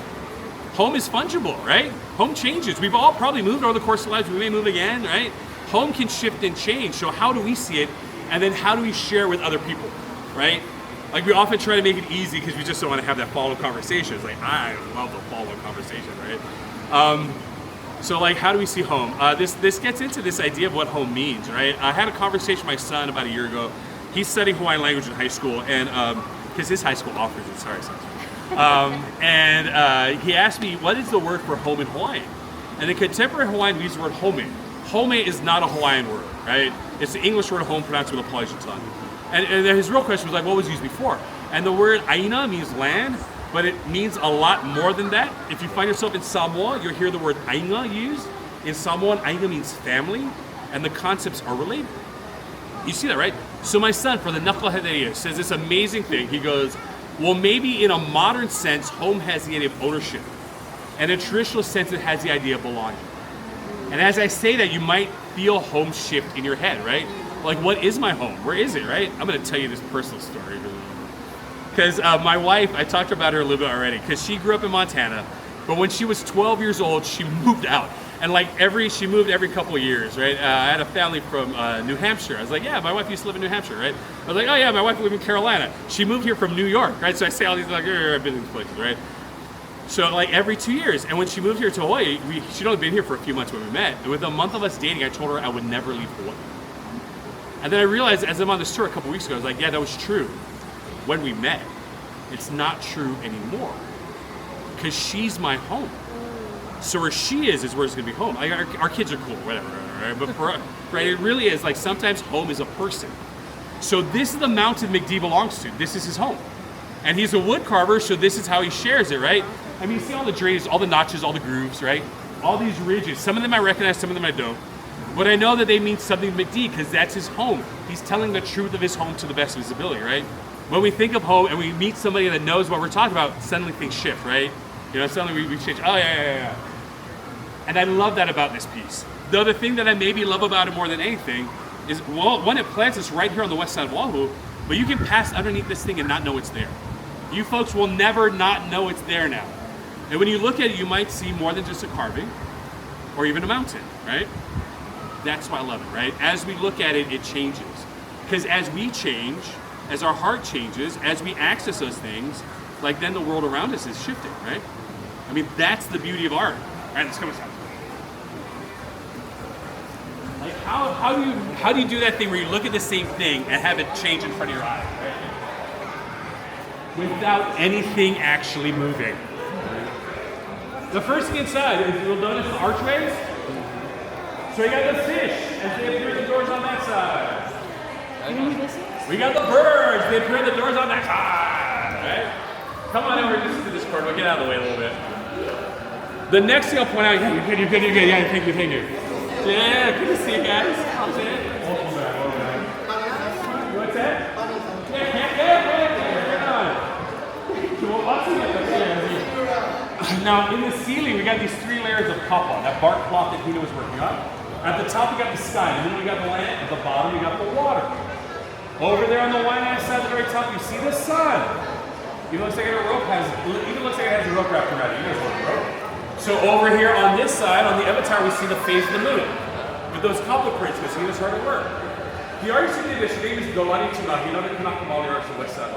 A: Home is fungible, right? Home changes. We've all probably moved over the course of lives. We may move again, right? Home can shift and change. So how do we see it? And then how do we share with other people, right? Like we often try to make it easy because we just don't want to have that follow conversation. It's like, I love the follow conversation, right? So like, how do we see home? This gets into this idea of what home means, right? I had a conversation with my son about a year ago. He's studying Hawaiian language in high school, and because his high school offers it, sorry, son. And he asked me, what is the word for home in Hawaiian? And in contemporary Hawaiian, we use the word home. Home is not a Hawaiian word, right? It's the English word home pronounced with a Polynesian tongue. And his real question was like, what was used before? And the word aina means land, but it means a lot more than that. If you find yourself in Samoa, you'll hear the word ainga used. In Samoan, ainga means family, and the concepts are related. You see that, right? So my son, for the knucklehead that he is, says this amazing thing. He goes, well, maybe in a modern sense, home has the idea of ownership. And in a traditional sense, it has the idea of belonging. And as I say that, you might feel home shift in your head, right? Like, what is my home? Where is it, right? I'm going to tell you this personal story. Because my wife, I talked about her a little bit already, because she grew up in Montana, but when she was 12 years old, she moved out. And like she moved every couple of years, right? I had a family from New Hampshire. I was like, yeah, my wife used to live in New Hampshire, right? I was like, oh yeah, my wife lived in Carolina. She moved here from New York, right? So I say all these like, I've been in these places, right? So like every 2 years. And when she moved here to Hawaii, she'd only been here for a few months when we met. And with a month of us dating, I told her I would never leave Hawaii. And then I realized as I'm on this tour a couple weeks ago, I was like, yeah, that was true when we met. It's not true anymore because she's my home. So where she is where it's gonna be home. Like our kids are cool, whatever, right? But for right, it really is like sometimes home is a person. So this is the mountain McD belongs to. This is his home. And he's a wood carver, so this is how he shares it, right? I mean, you see all the drainage, all the notches, all the grooves, right? All these ridges. Some of them I recognize, some of them I don't. But I know that they mean something to McD because that's his home. He's telling the truth of his home to the best of his ability, right? When we think of home and we meet somebody that knows what we're talking about, suddenly things shift, right? You know, suddenly we change. Oh, yeah. And I love that about this piece. The other thing that I maybe love about it more than anything is, well, one, it plants us right here on the west side of Oahu, but you can pass underneath this thing and not know it's there. You folks will never not know it's there now. And when you look at it, you might see more than just a carving or even a mountain, right? That's why I love it, right? As we look at it, it changes. Because as we change, as our heart changes, as we access those things, like then the world around us is shifting, right? I mean, that's the beauty of art. All right, let's come inside. Like how do you do that thing where you look at the same thing and have it change in front of your eyes, right? Without anything actually moving. The first thing inside is you'll notice the archways. So we got the fish as they appear at the doors on that side. We got the birds, they appear at the doors on that side. Right? Come on over just to this corner, we'll get out of the way a little bit. The next thing I'll point out, yeah, you're good, yeah, thank you. Yeah, good to see you guys. How's it? Welcome back. What's that? Now, in the ceiling, we got these 3 layers of kapa, that bark cloth that Hina was working on. At the top, we got the sky, and then we got the land. At the bottom, we got the water. Over there on the Waianae side, at the very top, you see the sun. Even looks like it has a rope wrapped around it. You guys want a rope? So over here on this side, on the avatar, we see the phase of the moon. With those kapa prints, because Hina's hard at work. The artist who did this, her name is Aulani. You know the Kanaka Mali artist on the west side.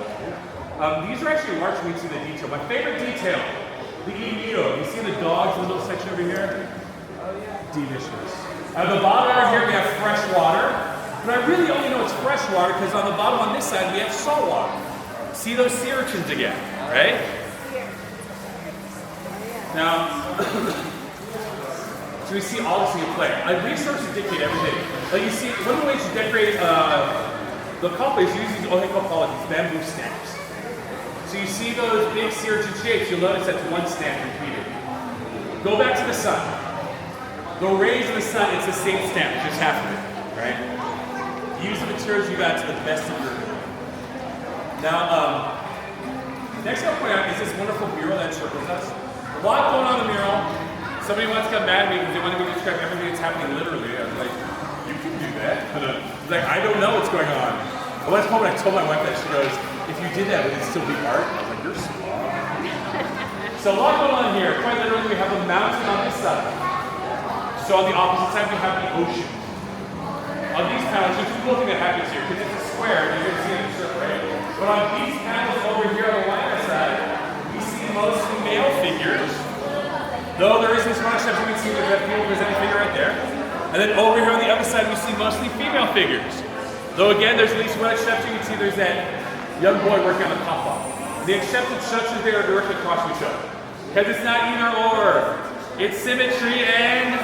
A: These are actually large when you see the detail. My favorite detail, the io. You see the dogs in the little section over here? Delicious. At the bottom over here we have fresh water, but I really only know it's fresh water because on the bottom on this side we have salt water. See those sea urchins again, right? Now, so we see all this in play. Resources dictate everything. Like you see, one of the ways to decorate the couple is using these these bamboo stamps. So you see those big sea urchin shapes, you'll notice that's one stamp repeated. Go back to the sun. The rays of the sun, it's the same stamp, just half of it, right? Use the materials you got to the best of your ability. Now, next I'll point out is this wonderful mural that circles us. A lot going on in the mural. Somebody once got mad at me because they wanted me to describe everything that's happening literally. I was like, you can do that. He's like, I don't know what's going on. The last moment I told my wife that, she goes, if you did that, would it still be art? I was like, you're smart. So a lot going on here. Quite literally, we have a mountain on this side. So on the opposite side, we have the ocean. On these panels, there's a cool thing that happens here, because it's a square, and you're going to see it in a circle, right? But on these panels over here on the right side, we see mostly male figures. Though there is this one exception, you can see there's that female presenting figure right there. And then over here on the other side, we see mostly female figures. Though again, there's at least one exception. You can see there's that young boy working on the pop-up. The accepted structures there are directly across each other. Because it's not either or. It's symmetry and...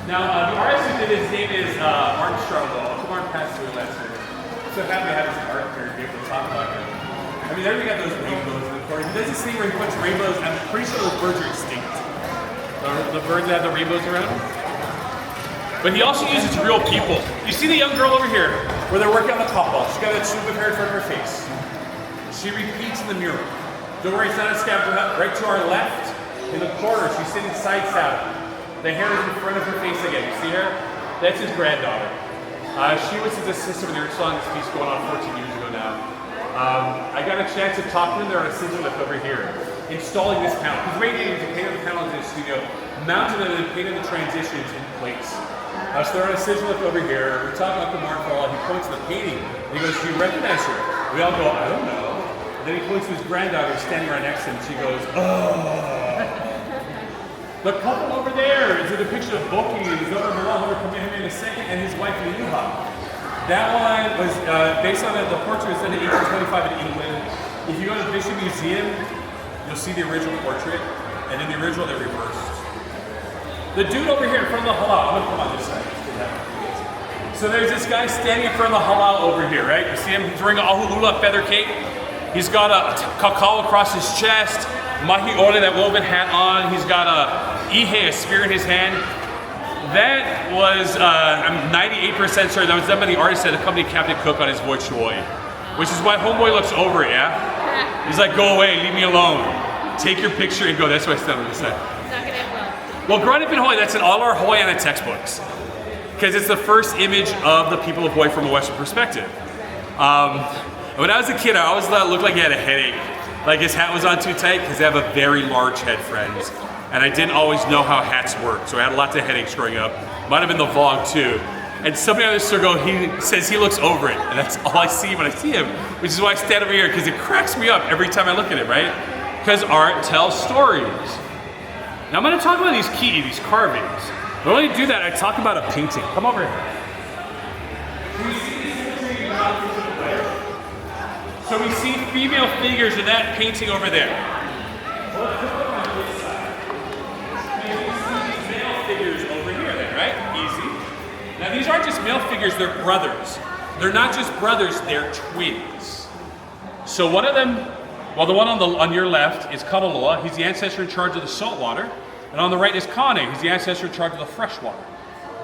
A: Now, the artist who did his name is Martin Charlotte. Martin passed away last year. So happy to have his art here to be able to talk about it. I mean, there we got those rainbows in the corner. He does this thing where he puts rainbows, I'm pretty sure those birds are extinct. The birds that have the rainbows around them. But he also uses real people. You see the young girl over here, where they're working on the pop-up. She's got that tube of hair in front of her face. She repeats in the mural. Don't worry, it's not a scavenger hunt. Right to our left, in the corner, she's sitting side saddle. The hair is in front of her face again. You see her? That's his granddaughter. She was his assistant when they were selling this piece going on 14 years ago now. I got a chance to talk to them. They're on a scissor lift over here, installing this panel. Because right now, you painted the panels in the studio, mounted them, and painted the transitions in place. So they're on a scissor lift over here. We're talking about the Mark. He points to the painting. And he goes, do you recognize her? We all go, I don't know. And then he points to his granddaughter standing right next to him. She goes, oh. The couple over there is a depiction of Boki and his daughter Malala, who are coming in a second, and his wife Liuha. That one was based on the portrait was done in 1825 in England. If you go to the Bishop Museum, you'll see the original portrait, and in the original they're reversed. The dude over here in front of the halal, I'm gonna come on this side. So there's this guy standing in front of the halal over here, right? You see him? He's wearing a ahulula feather cape. He's got a kakao across his chest, mahi ole, that woven hat on. He's got a ihe, a spear in his hand. That was, I'm 98% sure, that was done by the artist at the company Captain Cook on his voyage to Hawaii. Which is why Homeboy looks over it, yeah? He's like, go away, leave me alone. Take your picture and go. That's what I said on this side.
F: It's not gonna end well.
A: Well, growing up in Hawaii, that's in all our Hawaiiana textbooks. Because it's the first image of the people of Hawaii from a Western perspective. When I was a kid, I always thought it looked like he had a headache. Like his hat was on too tight, because they have a very large head, friends. And I didn't always know how hats work, so I had lots of headaches growing up. Might have been the vlog too. And somebody on this circle, he says he looks over it, and that's all I see when I see him, which is why I stand over here, because it cracks me up every time I look at it, right? Because art tells stories. Now I'm gonna talk about these ki'i, these carvings. But when I do that, I talk about a painting. Come over here. So we see female figures in that painting over there. Male figures over here then, right? Easy. Now these aren't just male figures, they're brothers. They're not just brothers, they're twins. So one of them, well, the one on your left is Kanaloa. He's the ancestor in charge of the salt water. And on the right is Kane. He's the ancestor in charge of the fresh water.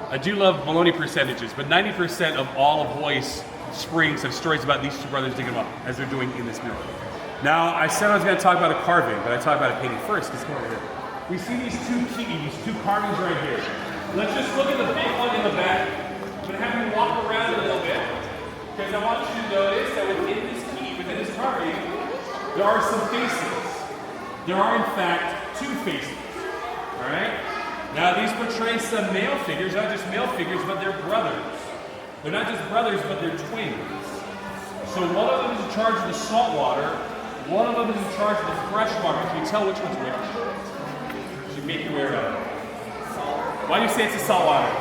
A: I do love baloney percentages, but 90% of all of Hawaii's springs have stories about these two brothers digging them up, as they're doing in this mural. Now, I said I was going to talk about a carving, but I talk about a painting first, because come over here. We see these two ki'i, these two carvings right here. Let's just look at the big one in the back. I'm going to have you walk around a little bit, because I want you to notice that within this ki'i, within this carving, there are some faces. There are, in fact, two faces. All right? Now, these portray some male figures, not just male figures, but they're brothers. They're not just brothers, but they're twins. So So one of them is in charge of the salt water, one of them is in charge of the fresh water. Can you tell which one's which? You make your way around. Why do you say it's the salt water?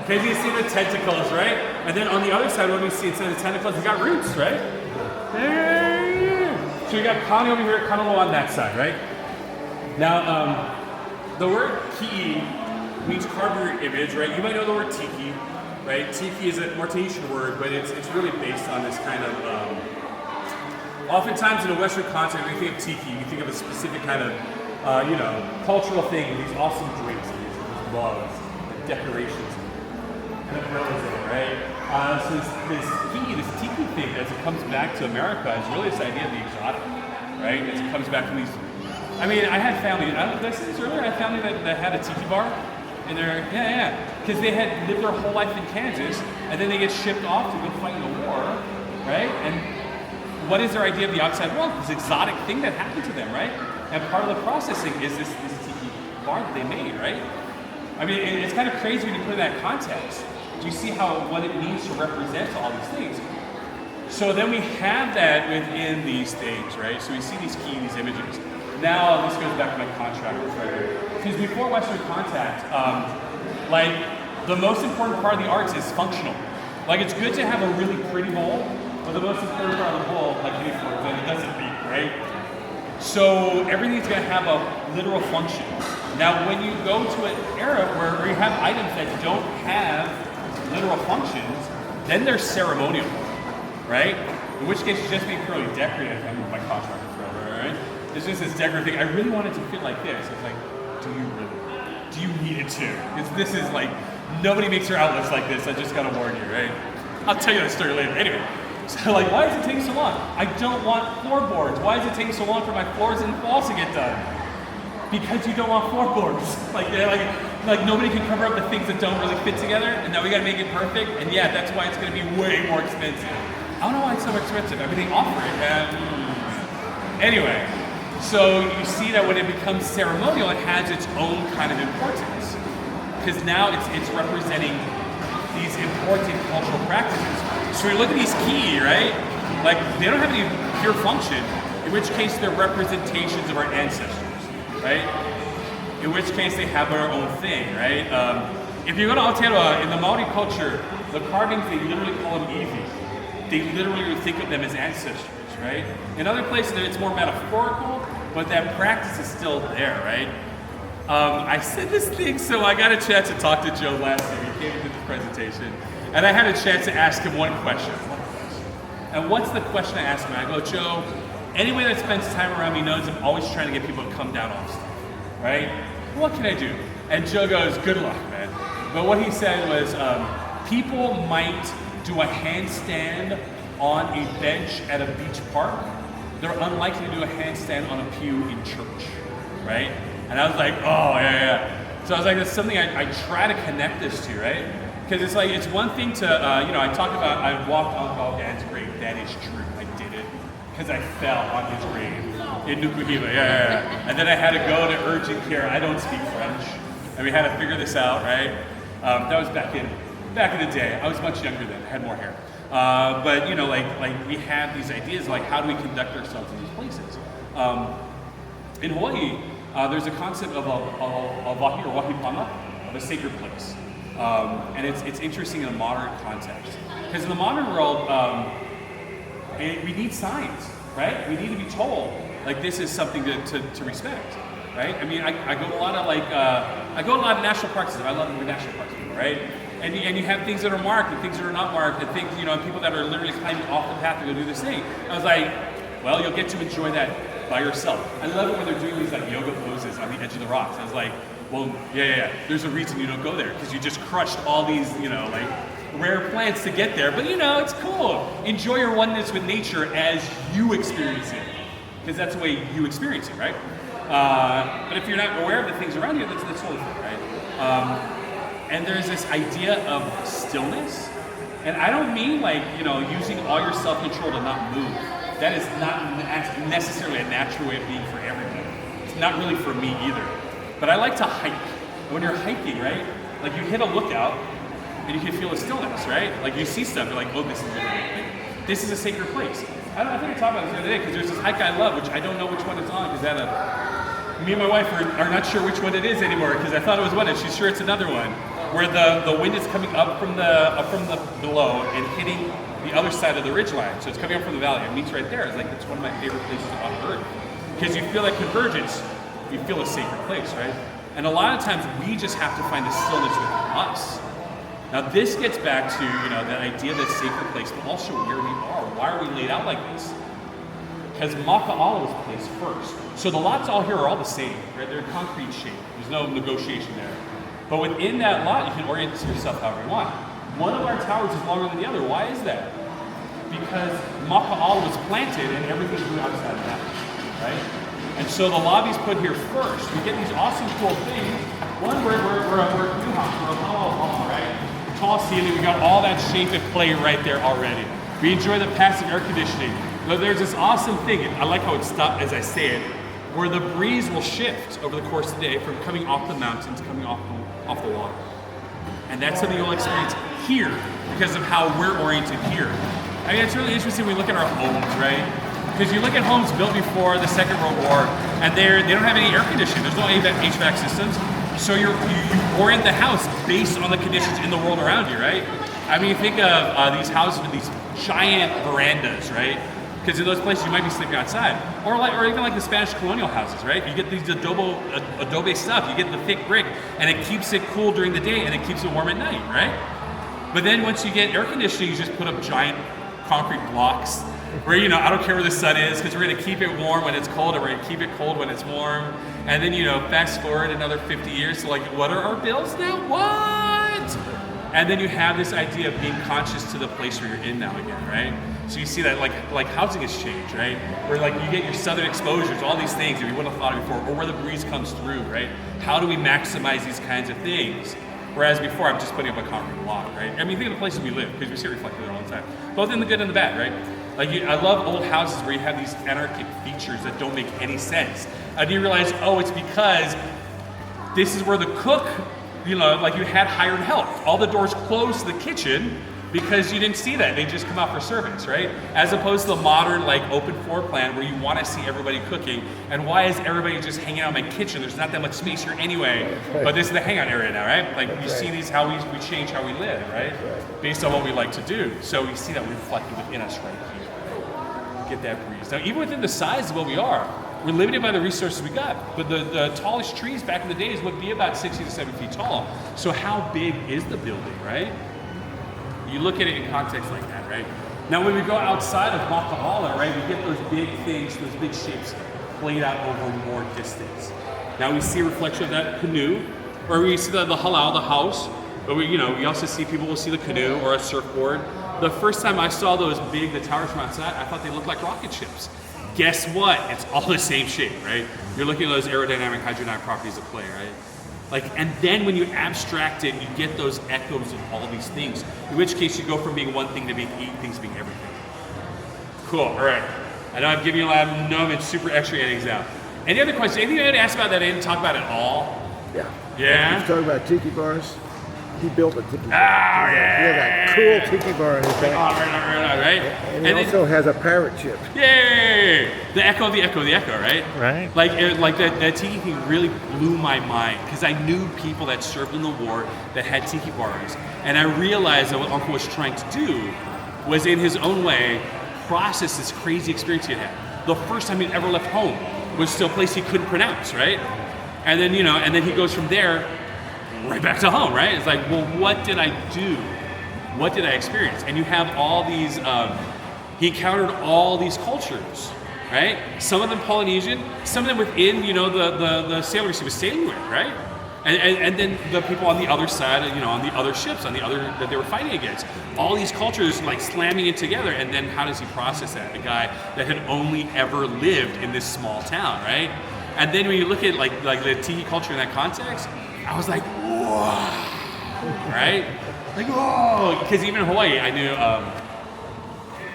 A: Because you see the tentacles, right? And then on the other side, what do you see instead of the tentacles? You got roots, right? So you got Kani over here, Kanalo on that side, right? Now, the word ki means carve your image, right? You might know the word tiki, right? Tiki is a more Tahitian word, but it's really based on this kind of, oftentimes in a Western context, when you think of tiki, you think of a specific kind of, cultural thing, these awesome drinks, these mugs, and decorations, and umbrellas in it, right? So this tiki thing, as it comes back to America, is really this idea of the exotic, right? As it comes back from these. I mean, I had family. Did I say this earlier? I had family that had a tiki bar, and because they had lived their whole life in Kansas, and then they get shipped off to go fight in a war, right? And what is their idea of the outside world? This exotic thing that happened to them, right? And part of the processing is this tiki bar that they made, right? I mean, it's kind of crazy when you put it in that context. Do you see what it means to represent all these things? So then we have that within these things, right? So we see these images. Now this goes back to my contract right here. Because before Western contact, the most important part of the arts is functional. Like it's good to have a really pretty bowl, but the most important part of the bowl, like any fork, then it doesn't leak, right? So everything's gonna have a literal function. Now when you go to an era where you have items that don't have literal functions, then they're ceremonial, right? In which case it's just being purely decorative. I move my contractor forever, right? It's just this decorative thing. I really want it to fit like this. It's like, do you really? Do you need it to? Because this is like, nobody makes their outlets like this. I just gotta warn you, right? I'll tell you that story later. Anyway, so like, why is it taking so long? I don't want floorboards. Why is it taking so long for my floors and walls to get done? Because you don't want floorboards. Like nobody can cover up the things that don't really fit together, and now we gotta make it perfect, and yeah, that's why it's gonna be way more expensive. I don't know why it's so expensive. I mean, they offer it. Anyway, so you see that when it becomes ceremonial, it has its own kind of importance. Because now it's representing these important cultural practices. So we look at these ki, right? Like, they don't have any pure function, in which case they're representations of our ancestors, right? In which case they have their own thing, right? If you go to Aotearoa, in the Maori culture, the carvings, they literally call them iwi. They literally think of them as ancestors, right? In other places, it's more metaphorical, but that practice is still there, right? I said this thing, so I got a chance to talk to Joe last year. He came into the presentation, and I had a chance to ask him one question. And what's the question I asked him? I go, Joe, anyone that spends time around me knows I'm always trying to get people to come down off stuff, right? What can I do? And Joe goes, good luck, man. But what he said was, people might do a handstand on a bench at a beach park. They're unlikely to do a handstand on a pew in church, right? And I was like, oh, yeah. So I was like, that's something I try to connect this to, right? Because it's like, it's one thing to, I talk about, I walked on Uncle Dad's grave. That is true, I did it. Because I fell on his grave in Nukuhiva, yeah. And then I had to go to urgent care. I don't speak French. And we had to figure this out, right? That was back in the day. I was much younger then, I had more hair. But we have these ideas, like how do we conduct ourselves in these places? In Hawaii, there's a concept of a wahi or wahipana, of a sacred place. And it's interesting in a modern context. Because in the modern world, we need signs, right? We need to be told, like, this is something to respect, right? I mean, I go to a lot of national parks. I love the national parks people, right? And you have things that are marked and things that are not marked, and things, and people that are literally climbing off the path to go do this thing. I was like, well, you'll get to enjoy that by yourself. I love it when they're doing these like yoga poses on the edge of the rocks. I was like, well, yeah. There's a reason you don't go there, because you just crushed all these, rare plants to get there. But it's cool. Enjoy your oneness with nature as you experience it, because that's the way you experience it, right? But if you're not aware of the things around you, that's totally fine, right? And there's this idea of stillness, and I don't mean using all your self-control to not move. That is not necessarily a natural way of being for everybody. It's not really for me either. But I like to hike. When you're hiking, right? Like you hit a lookout, and you can feel a stillness, right? Like you see stuff, you're like, oh, this is really this is a sacred place. I think I talked about this the other day because there's this hike I love, which I don't know which one it's on because me and my wife are not sure which one it is anymore because I thought it was one and she's sure it's another one where the wind is coming up from the below and hitting the other side of the ridge line. So it's coming up from the valley. It meets right there. It's like it's one of my favorite places on earth because you feel that convergence. You feel a sacred place, right? And a lot of times we just have to find a stillness within us. Now this gets back to that idea of that sacred place, but also where we are. Why are we laid out like this? Because Maka'ala was placed first. So the lots all here are all the same, right? They're concrete shape. There's no negotiation there. But within that lot, you can orient yourself however you want. One of our towers is longer than the other. Why is that? Because Maka'ala was planted and everything grew outside of that, right? And so the lobby's put here first. We get these awesome, cool things. One, we're a new house, we're a hall, right? Tall ceiling, we got all that shape and play right there already. We enjoy the passive air conditioning. But there's this awesome thing, and I like how it's stopped as I say it, where the breeze will shift over the course of the day from coming off the mountains, coming off the water. And that's something you'll experience here because of how we're oriented here. I mean, it's really interesting when we look at our homes, right? Because you look at homes built before the Second World War, and they don't have any air conditioning. There's no HVAC systems. So you orient the house based on the conditions in the world around you, right? I mean, you think of these houses with these giant verandas, right? Because in those places you might be sleeping outside, or even like the Spanish colonial houses, right? You get these adobe stuff. You get the thick brick, and it keeps it cool during the day, and it keeps it warm at night, right? But then once you get air conditioning, you just put up giant concrete blocks. Where, I don't care where the sun is because we're going to keep it warm when it's cold and we're going to keep it cold when it's warm. And then, fast forward another 50 years, so like, what are our bills now? What? And then you have this idea of being conscious to the place where you're in now again, right? So you see that like housing has changed, right? Where like you get your southern exposures, all these things that we wouldn't have thought of before, or where the breeze comes through, right? How do we maximize these kinds of things? Whereas before, I'm just putting up a concrete block, right? I mean, think of the places we live, because we see it reflected there all the time. Both in the good and the bad, right? Like, I love old houses where you have these anarchic features that don't make any sense. And you realize, it's because this is where the cook, like you had hired help. All the doors closed to the kitchen because you didn't see that. They just come out for service, right? As opposed to the modern, like, open floor plan where you want to see everybody cooking. And why is everybody just hanging out in my kitchen? There's not that much space here anyway. But this is the hangout area now, right? Like, you see these, how we change how we live, right? Based on what we like to do. So we see that reflected within us right here. Get that breeze. Now, even within the size of what we are, we're limited by the resources we got. But the tallest trees back in the days would be about 60 to 70 feet tall. So how big is the building, right? You look at it in context like that, right? Now, when we go outside of Maka'ala, right, we get those big things, those big shapes played out over more distance. Now we see a reflection of that canoe, or we see the halau, the house, but we also see people will see the canoe or a surfboard. The first time I saw those the towers from outside, I thought they looked like rocket ships. Guess what? It's all the same shape, right? You're looking at those aerodynamic, hydrodynamic properties of clay, right? And then when you abstract it, you get those echoes of all these things. In which case, you go from being one thing to being 8 things, being everything. Cool. All right. I know I'm giving you a lot of numb and super extra endings out. Any other questions? Anything I had to ask about that I didn't talk about at all?
B: Yeah.
A: Yeah.
B: He's talking about tiki bars. He built a tiki bar.
A: Ah,
B: He had that cool tiki bar in his back.
A: Right.
B: And he also has a parrot chip.
A: Yay! The echo, right?
E: Right.
A: Like that tiki thing really blew my mind because I knew people that served in the war that had tiki bars, and I realized that what Uncle was trying to do was, in his own way, process this crazy experience he had had. The first time he'd ever left home was to a place he couldn't pronounce, right? And then and then he goes from there right back to home, right? It's like, well, what did I do? What did I experience? And you have all these, he encountered all these cultures, right? Some of them Polynesian, some of them within, the sailors he was sailing with, right? And then the people on the other side, on the other ships, that they were fighting against. All these cultures like slamming it together, and then how does he process that? A guy that had only ever lived in this small town, right? And then when you look at like the tiki culture in that context, I was like, whoa, right? Like, whoa, because even in Hawaii, I knew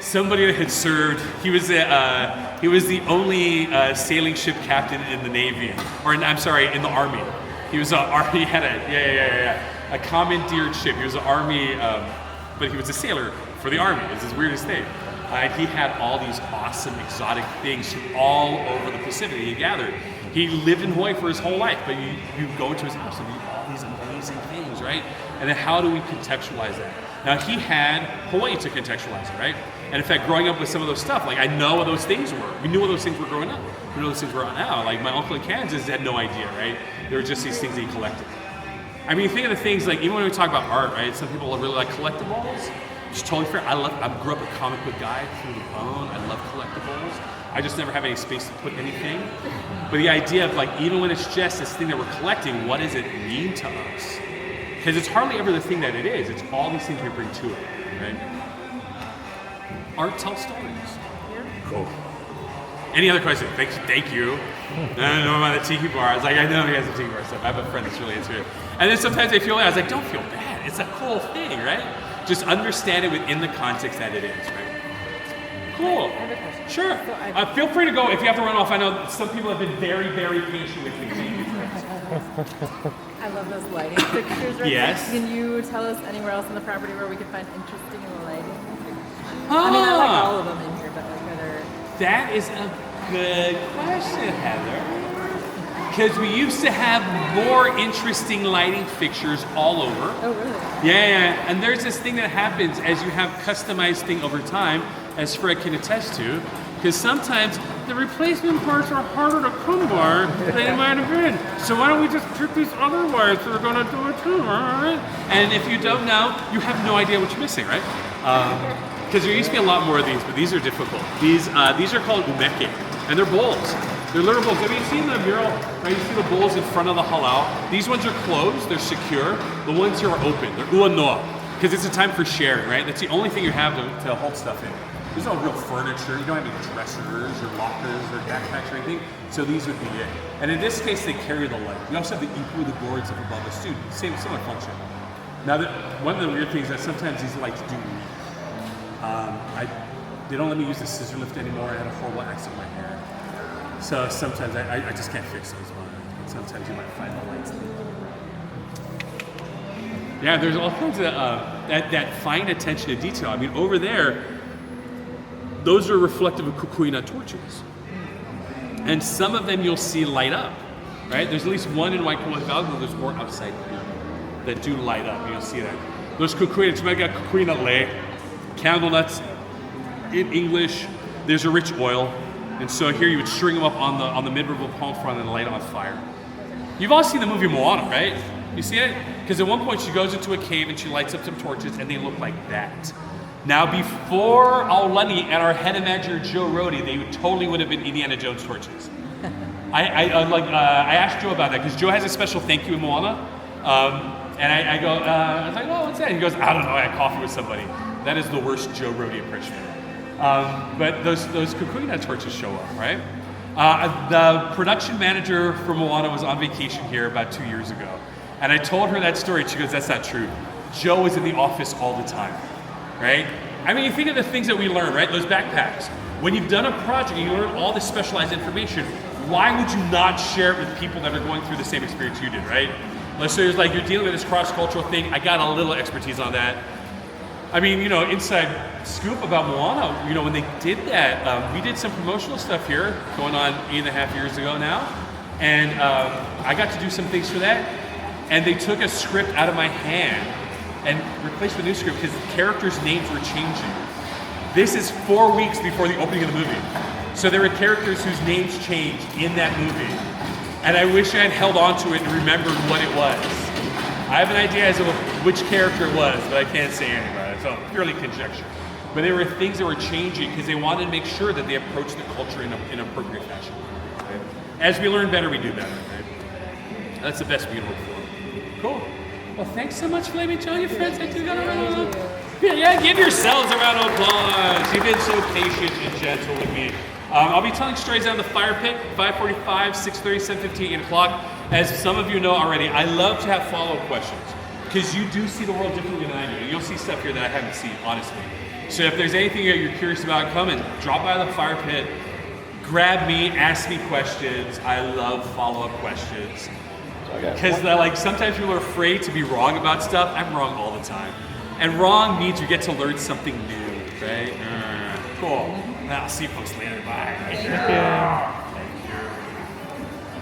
A: somebody that had served. He was the only sailing ship captain in the Navy, or in the Army. He was he had a commandeered ship. He was an Army, but he was a sailor for the Army. It's his weirdest thing. He had all these awesome exotic things from all over the Pacific that he gathered. He lived in Hawaii for his whole life, but you go into his house and you all these amazing things, right? And then how do we contextualize that? Now he had Hawaii to contextualize it, right? And in fact, growing up with some of those stuff, like I know what those things were. We knew what those things were growing up. We know those things were now. Like my uncle in Kansas had no idea, right? They were just these things that he collected. I mean, think of the things like, even when we talk about art, right? Some people really like collectibles, which is totally fair. I grew up a comic book guy through the bone. I love collectibles. I just never have any space to put anything. But the idea of like, even when it's just this thing that we're collecting, what does it mean to us? Because it's hardly ever the thing that it is. It's all these things we bring to it, right? Art tells stories. Cool. Any other questions? Thank you. I don't know about the tiki bar. I was like, I know he has a tiki bar stuff. I have a friend that's really into it. And then sometimes I feel bad. I was like, don't feel bad. It's a cool thing, right? Just understand it within the context that it is, right? Cool.
F: I have a question.
A: Sure.
F: So
A: feel free to go if you have to run off. I know some people have been very, very patient with me.
F: I love those lighting fixtures right
A: Yes.
F: there. Can you tell us anywhere else on the property where we can find interesting lighting fixtures? I mean, I like all of them in here, but like, are there...
A: That is a good question, Heather. Because we used to have more interesting lighting fixtures all over.
F: Oh, really?
A: Yeah, and there's this thing that happens as you have customized thing over time, as Fred can attest to, because sometimes the replacement parts are harder to come by than they might have been. So why don't we just pick these other wires that are going to do it too, right? And if you don't know, you have no idea what you're missing, right? Because there used to be a lot more of these, but these are difficult. These are called umeke, and they're bowls. They're literal bowls. Have you seen the mural? Right, you see the bowls in front of the halau. These ones are closed, they're secure. The ones here are open, they're ua noa, because it's a time for sharing, right? That's the only thing you have to hold stuff in. There's no real furniture, you don't have any dressers or lockers or backpacks or anything, so these would be it. And in this case, they carry the light. We also have the ipu, the boards up above the student, similar function. Now, one of the weird things is that sometimes these lights do leak. They don't let me use the scissor lift anymore. I had a horrible accident with my hair. So sometimes I just can't fix those ones. Sometimes you might find the lights leak. Yeah, there's all kinds of that fine attention to detail. I mean, over there, those are reflective of kukuina torches. And some of them you'll see light up, right? There's at least one in Waikua Valley, but there's more outside here that do light up. You'll see that. Those kukuina, you might got kukuina lei, candle nuts. In English, there's a rich oil. And so here you would string them up on the mid-river palm front and light on fire. You've all seen the movie Moana, right? You see it? Because at one point she goes into a cave and she lights up some torches and they look like that. Now before Aulani and our head imager Joe Rohde, they totally would have been Indiana Jones torches. I asked Joe about that because Joe has a special thank you in Moana. And I was like, oh, what's that? And he goes, I don't know, I had coffee with somebody. That is the worst Joe Rohde impression. But those kukuina torches show up, right? The production manager for Moana was on vacation here about 2 years ago. And I told her that story, and she goes, that's not true. Joe is in the office all the time, right? I mean, you think of the things that we learn, right? Those backpacks. When you've done a project, you learn all this specialized information, why would you not share it with people that are going through the same experience you did, right? Let's say it's like you're dealing with this cross-cultural thing, I got a little expertise on that. I mean, inside scoop about Moana, when they did that, we did some promotional stuff here going on 8.5 years ago now. And I got to do some things for that. And they took a script out of my hand and replaced with a new script because the characters' names were changing. This is 4 weeks before the opening of the movie. So there were characters whose names changed in that movie. And I wish I had held on to it and remembered what it was. I have an idea as to which character it was, but I can't say anything about it. So purely conjecture. But there were things that were changing because they wanted to make sure that they approached the culture in an appropriate fashion. Right? As we learn better, we do better. Right? That's the best we can hope for. Cool. Well, thanks so much for letting me join you, friends. I do got a round of applause. Yeah, give yourselves a round of applause. You've been so patient and gentle with me. I'll be telling stories down the fire pit, 5:45, 6:30, 7:15, 8 o'clock. As some of you know already, I love to have follow-up questions because you do see the world differently than I do. You'll see stuff here that I haven't seen, honestly. So if there's anything that you're curious about, come and drop by the fire pit, grab me, ask me questions. I love follow-up questions. Because sometimes people are afraid to be wrong about stuff. I'm wrong all the time. And wrong means you get to learn something new, right? Cool. I'll see you folks later. Bye.
F: Thank you.